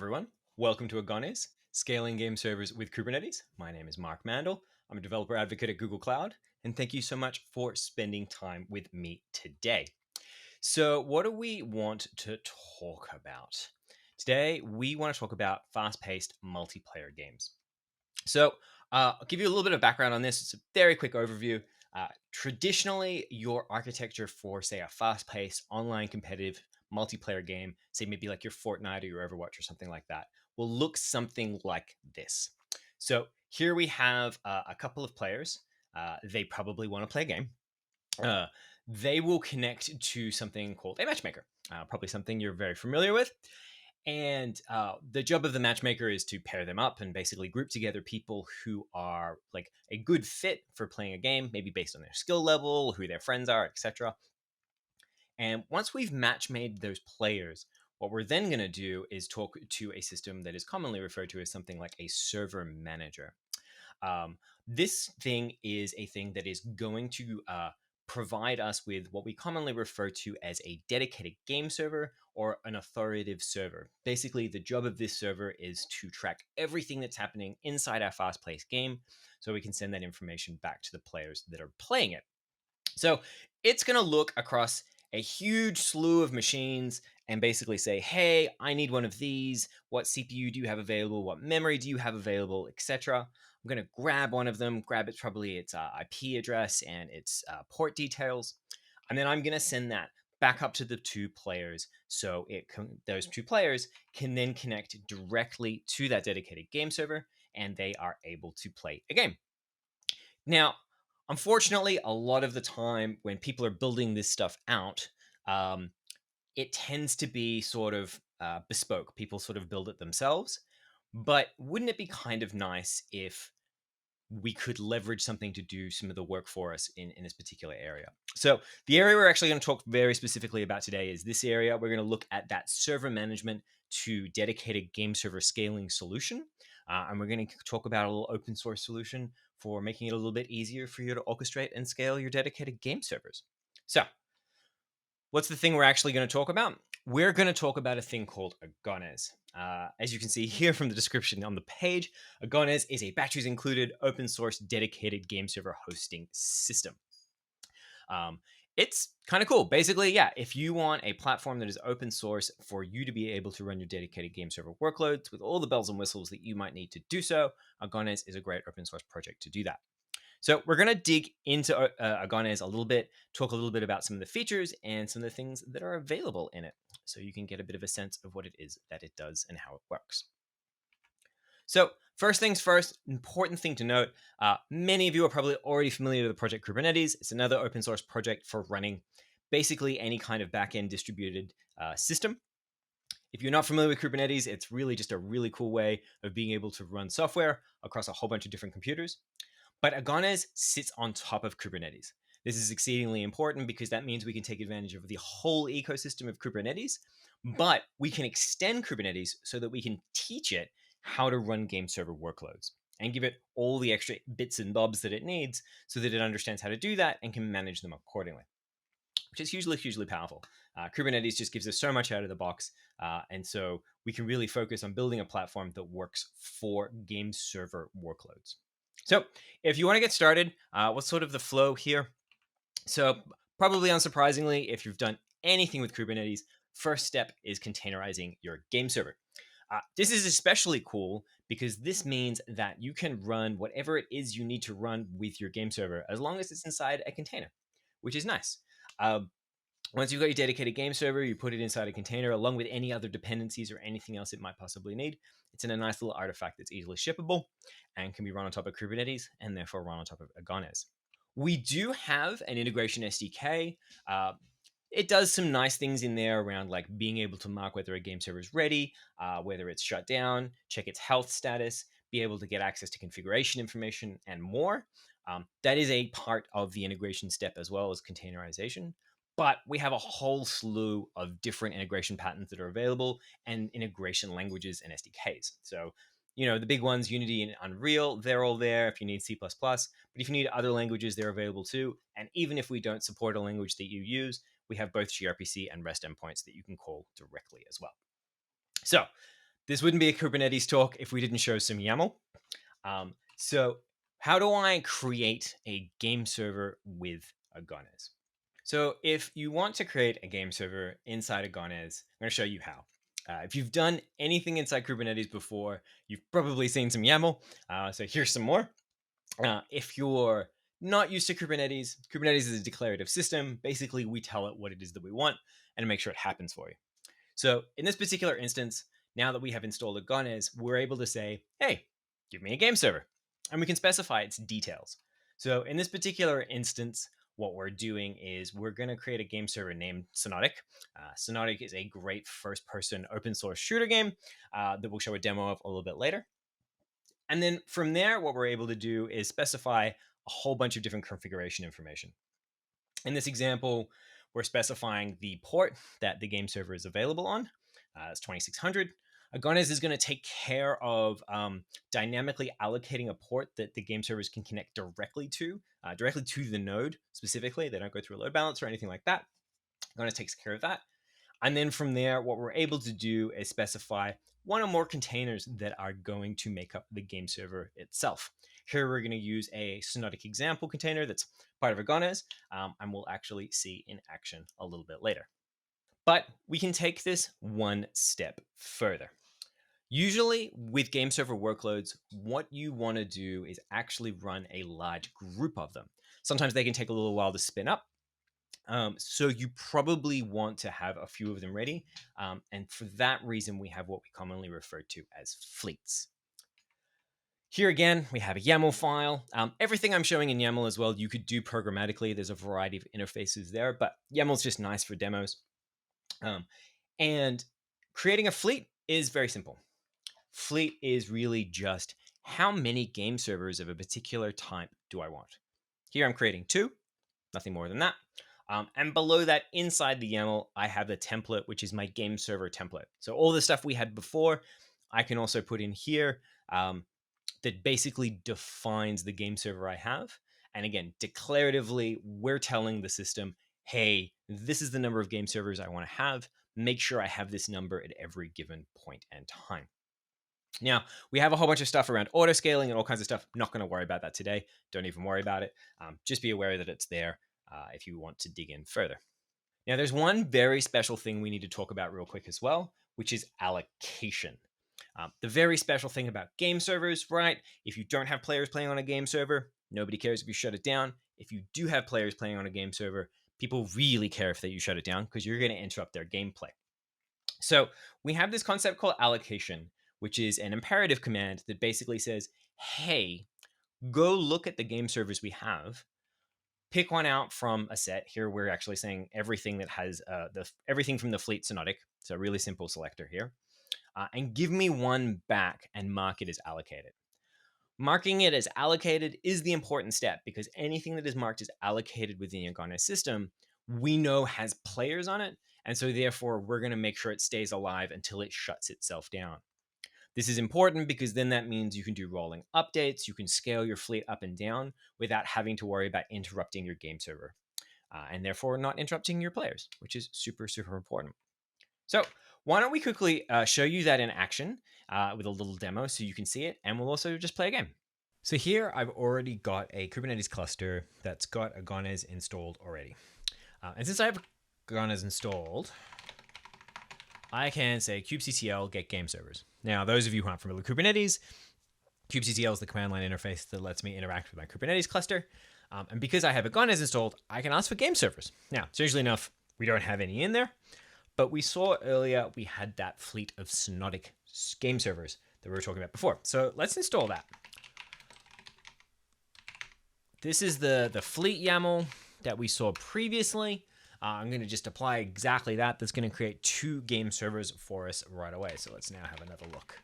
everyone. Welcome to Agones, scaling game servers with Kubernetes. My name is Mark Mandel. I'm a developer advocate at Google Cloud, and thank you so much for spending time with me today. So, what do we want to talk about? Today, we want to talk about fast-paced multiplayer games. So, I'll give you a little bit of background on this. It's a very quick overview. Traditionally, your architecture for, say, a fast-paced online competitive multiplayer game, say maybe like your Fortnite or your Overwatch or something like that, will look something like this. So here we have a couple of players. They probably want to play a game. They will connect to something called a matchmaker, probably something you're very familiar with. And the job of the matchmaker is to pair them up and basically group together people who are like a good fit for playing a game, maybe based on their skill level, who their friends are, etc. And once we've match made those players, what we're then going to do is talk to a system that is commonly referred to as something like a server manager. This thing is a thing that is going to provide us with what we commonly refer to as a dedicated game server or an authoritative server. Basically, the job of this server is to track everything that's happening inside our fast-paced game so we can send that information back to the players that are playing it. So it's going to look across a huge slew of machines and basically say, hey, I need one of these. What CPU do you have available? What memory do you have available, etc. I'm going to grab one of them, grab its probably its IP address and its port details. And then I'm going to send that back up to the two players. So those two players can then connect directly to that dedicated game server and they are able to play a game. Now, unfortunately, a lot of the time when people are building this stuff out, it tends to be sort of bespoke. People sort of build it themselves. But wouldn't it be kind of nice if we could leverage something to do some of the work for us in this particular area? So the area we're actually going to talk very specifically about today is this area. We're going to look at that server management to dedicated game server scaling solution. And we're going to talk about a little open source solution for making it a little bit easier for you to orchestrate and scale your dedicated game servers. So what's the thing we're actually going to talk about? We're going to talk about a thing called Agones. As you can see here from the description on the page, Agones is a batteries included open source dedicated game server hosting system. It's kind of cool. Basically, yeah, if you want a platform that is open source for you to be able to run your dedicated game server workloads with all the bells and whistles that you might need to do so, Agones is a great open source project to do that. So we're going to dig into Agones a little bit, talk a little bit about some of the features and some of the things that are available in it, so you can get a bit of a sense of what it is that it does and how it works. So first things first, important thing to note, many of you are probably already familiar with the project Kubernetes. It's another open source project for running basically any kind of backend distributed system. If you're not familiar with Kubernetes, it's really just a really cool way of being able to run software across a whole bunch of different computers. But Agones sits on top of Kubernetes. This is exceedingly important because that means we can take advantage of the whole ecosystem of Kubernetes, but we can extend Kubernetes so that we can teach it how to run game server workloads and give it all the extra bits and bobs that it needs so that it understands how to do that and can manage them accordingly, which is hugely powerful. Kubernetes just gives us so much out of the box, and so we can really focus on building a platform that works for game server workloads. So if you want to get started, what's sort of the flow here? So probably unsurprisingly, if you've done anything with Kubernetes, first step is containerizing your game server. This is especially cool because this means that you can run whatever it is you need to run with your game server as long as it's inside a container, which is nice. Once you've got your dedicated game server, you put it inside a container along with any other dependencies or anything else it might possibly need. It's in a nice little artifact that's easily shippable and can be run on top of Kubernetes and therefore run on top of Agones. We do have an integration SDK. It does some nice things in there around like being able to mark whether a game server is ready, whether it's shut down, check its health status, be able to get access to configuration information and more. That is a part of the integration step as well as containerization. But we have a whole slew of different integration patterns that are available and integration languages and SDKs. So, the big ones, Unity and Unreal, they're all there if you need C++. But if you need other languages, they're available too. And even if we don't support a language that you use, we have both gRPC and REST endpoints that you can call directly as well. So This wouldn't be a Kubernetes talk if we didn't show some YAML. So how do I create a game server with Agones? So if you want to create a game server inside Agones, I'm going to show you how. If you've done anything inside Kubernetes before, you've probably seen some YAML. So here's some more. If you're not used to Kubernetes, Kubernetes is a declarative system. Basically, we tell it what it is that we want and make sure it happens for you. So in this particular instance, now that we have installed Agones, we're able to say, hey, give me a game server. And we can specify its details. So in this particular instance, what we're doing is we're going to create a game server named Sonotic. Sonotic is a great first-person open source shooter game that we'll show a demo of a little bit later. And then from there, what we're able to do is specify a whole bunch of different configuration information. In this example, we're specifying the port that the game server is available on. It's 2600. Agones is going to take care of dynamically allocating a port that the game servers can connect directly to the node specifically. They don't go through a load balancer or anything like that. Agones takes care of that. And then from there, what we're able to do is specify one or more containers that are going to make up the game server itself. Here we're going to use a Sonotic example container that's part of Agones, and we'll actually see in action a little bit later. But we can take this one step further. Usually with game server workloads, what you want to do is actually run a large group of them. Sometimes they can take a little while to spin up. So you probably want to have a few of them ready. And for that reason, we have what we commonly refer to as fleets. Here again, we have a YAML file. Everything I'm showing in YAML as well, you could do programmatically. There's a variety of interfaces there, but YAML is just nice for demos. And creating a fleet is very simple. Fleet is really just how many game servers of a particular type do I want? Here I'm creating 2, nothing more than that. And below that, inside the YAML, I have the template, which is my game server template. So all the stuff we had before, I can also put in here that basically defines the game server I have. And again, declaratively, we're telling the system, hey, this is the number of game servers I want to have. Make sure I have this number at every given point and time. Now, we have a whole bunch of stuff around auto-scaling and all kinds of stuff. Not going to worry about that today. Don't even worry about it. Just be aware that it's there if you want to dig in further. Now, there's one very special thing we need to talk about real quick as well, which is allocation. The very special thing about game servers, right? If you don't have players playing on a game server, nobody cares if you shut it down. If you do have players playing on a game server, people really care if you shut it down because you're going to interrupt their gameplay. So we have this concept called allocation, which is an imperative command that basically says, hey, go look at the game servers we have, pick one out from a set. Here we're actually saying everything that has everything from the fleet Sonotic. So a really simple selector here. And give me one back and mark it as allocated. Marking it as allocated is the important step because anything that is marked as allocated within the Agones system, we know has players on it. And so therefore, we're going to make sure it stays alive until it shuts itself down. This is important because then that means you can do rolling updates. You can scale your fleet up and down without having to worry about interrupting your game server and therefore not interrupting your players, which is super, super important. So why don't we quickly show you that in action with a little demo so you can see it, and we'll also just play a game. So here I've already got a Kubernetes cluster that's got Agones installed already. And since I have Agones installed, I can say kubectl get game servers. Now, those of you who aren't familiar with Kubernetes, kubectl is the command line interface that lets me interact with my Kubernetes cluster. And because I have Agones installed, I can ask for game servers. Now, strangely enough, we don't have any in there, but we saw earlier we had that fleet of Sonotic game servers that we were talking about before. So let's install that. This is the fleet YAML that we saw previously. I'm going to just apply exactly that. That's going to create 2 game servers for us right away. So let's now have another look.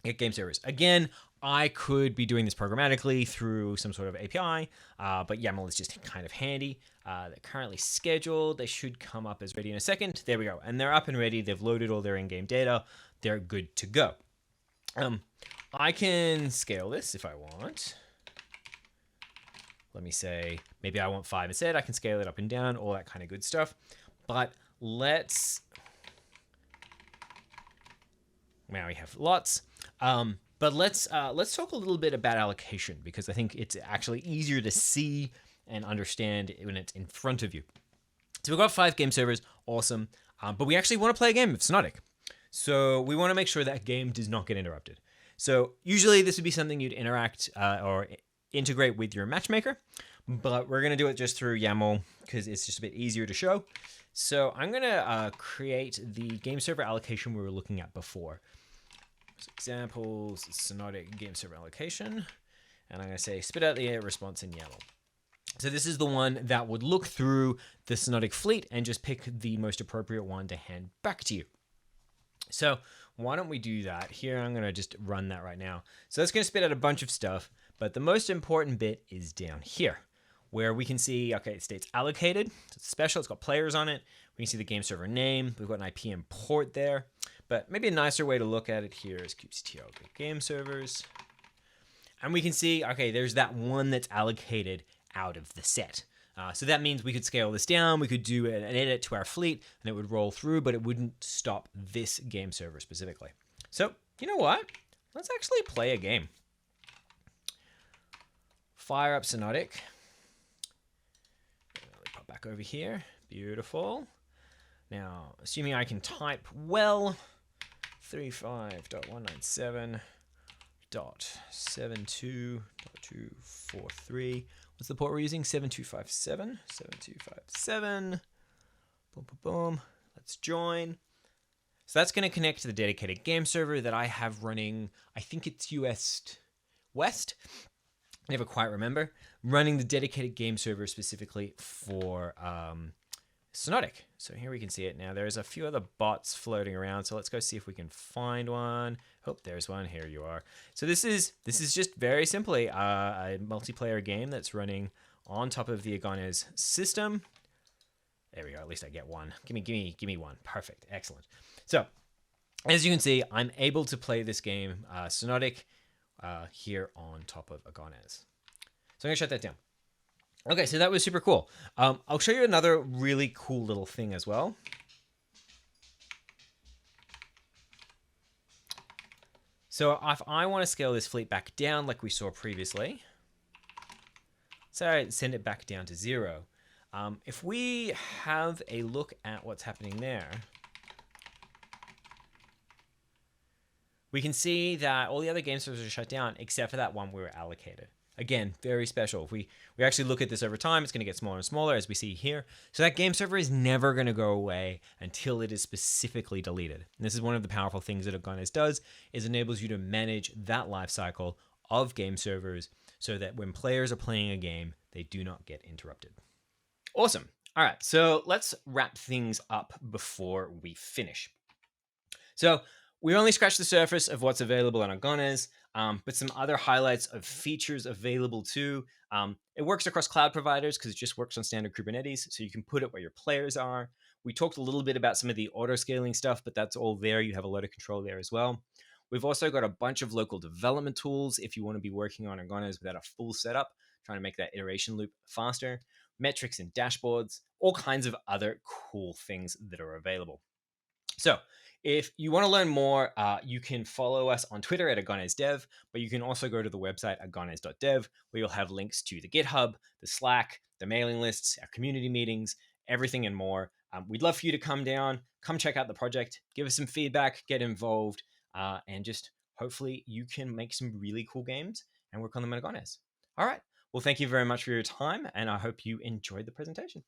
Get game servers. Again, I could be doing this programmatically through some sort of API, but YAML is just kind of handy. They're currently scheduled. They should come up as ready in a second. There we go. And they're up and ready. They've loaded all their in-game data. They're good to go. I can scale this if I want. Let me say, maybe I want 5 instead. I can scale it up and down, all that kind of good stuff. But let's Now we have lots. But let's talk a little bit about allocation, because I think it's actually easier to see and understand when it's in front of you. So we've got 5 game servers, awesome. But we actually want to play a game of Synotic. So we want to make sure that game does not get interrupted. So usually this would be something you'd interact or integrate with your matchmaker, but we're going to do it just through YAML because it's just a bit easier to show. So I'm going to create the game server allocation we were looking at before. So examples, Synotic game server allocation, and I'm going to say spit out the response in YAML. So this is the one that would look through the Synotic fleet and just pick the most appropriate one to hand back to you. So why don't we do that? Here, I'm going to just run that right now. So that's going to spit out a bunch of stuff, but the most important bit is down here, where we can see, okay, it states allocated. So it's special, it's got players on it. We can see the game server name. We've got an IP and port there, but maybe a nicer way to look at it here is kubectl game servers. And we can see, okay, there's that one that's allocated out of the set. So that means we could scale this down, we could do an edit to our fleet, and it would roll through, but it wouldn't stop this game server specifically. So, you know what? Let's actually play a game. Fire up Synotic. Pop back over here. Beautiful. Now, assuming I can type well, 35.197.72.243. What's the port we're using? 7257. 7257. Boom, boom, boom. Let's join. So that's going to connect to the dedicated game server that I have running. I think it's US West. I never quite remember. Running the dedicated game server specifically for Synotic. So here we can see it now. There's a few other bots floating around. So let's go see if we can find one. Oh, there's one. Here you are. So this is just very simply a multiplayer game that's running on top of the Agones system. There we go. At least I get one. Give me one. Perfect. Excellent. So as you can see, I'm able to play this game, Synotic, here on top of Agones. So I'm gonna shut that down. Okay, so that was super cool. I'll show you another really cool little thing as well. So if I want to scale this fleet back down like we saw previously, so I send it back down to 0. If we have a look at what's happening there, we can see that all the other game servers are shut down except for that one we were allocated. Again, very special. If we actually look at this over time, it's going to get smaller and smaller, as we see here. So that game server is never going to go away until it is specifically deleted. And this is one of the powerful things that Agones does, is enables you to manage that life cycle of game servers so that when players are playing a game, they do not get interrupted. Awesome. All right, so let's wrap things up before we finish. So we only scratched the surface of what's available on Agones, but some other highlights of features available too. It works across cloud providers because it just works on standard Kubernetes, so you can put it where your players are. We talked a little bit about some of the auto-scaling stuff, but that's all there. You have a lot of control there as well. We've also got a bunch of local development tools if you want to be working on Agones without a full setup, trying to make that iteration loop faster. Metrics and dashboards, all kinds of other cool things that are available. So if you want to learn more, you can follow us on Twitter at AgonesDev, but you can also go to the website agones.dev, where you'll have links to the GitHub, the Slack, the mailing lists, our community meetings, everything and more. We'd love for you to come down, come check out the project, give us some feedback, get involved, and just hopefully you can make some really cool games and work on them at Agones. All right. Well, thank you very much for your time, and I hope you enjoyed the presentation.